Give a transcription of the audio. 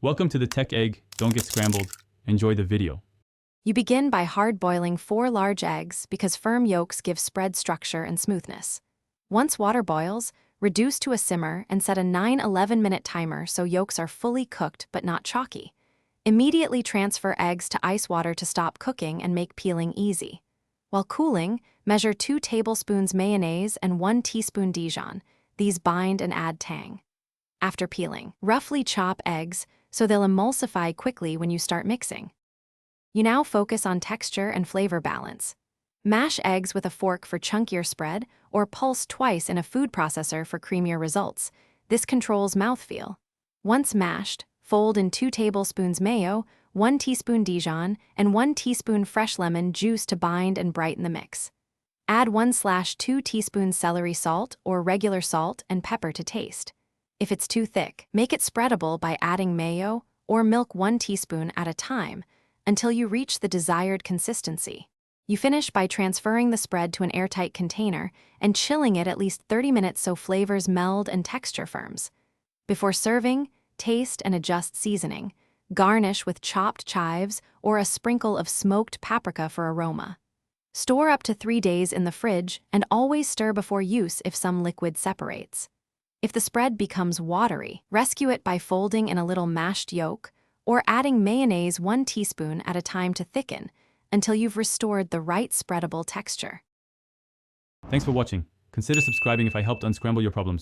Welcome to the Tech Egg. Don't get scrambled. Enjoy the video. You begin by hard-boiling 4 large eggs because firm yolks give spread structure and smoothness. Once water boils, reduce to a simmer and set a 9-11-minute timer so yolks are fully cooked but not chalky. Immediately transfer eggs to ice water to stop cooking and make peeling easy. While cooling, measure 2 tablespoons mayonnaise and 1 teaspoon Dijon. These bind and add tang. After peeling, roughly chop eggs so they'll emulsify quickly when you start mixing. You now focus on texture and flavor balance. Mash eggs with a fork for chunkier spread, or pulse twice in a food processor for creamier results. This controls mouthfeel. Once mashed, fold in 2 tablespoons mayo, 1 teaspoon Dijon, and 1 teaspoon fresh lemon juice to bind and brighten the mix. Add 1/2 teaspoons celery salt or regular salt and pepper to taste. If it's too thick, make it spreadable by adding mayo or milk 1 teaspoon at a time until you reach the desired consistency. You finish by transferring the spread to an airtight container and chilling it at least 30 minutes so flavors meld and texture firms. Before serving, taste and adjust seasoning. Garnish with chopped chives or a sprinkle of smoked paprika for aroma. Store up to 3 days in the fridge and always stir before use if some liquid separates. If the spread becomes watery, rescue it by folding in a little mashed yolk or adding mayonnaise 1 teaspoon at a time to thicken until you've restored the right spreadable texture. Thanks for watching. Consider subscribing if I helped unscramble your problems.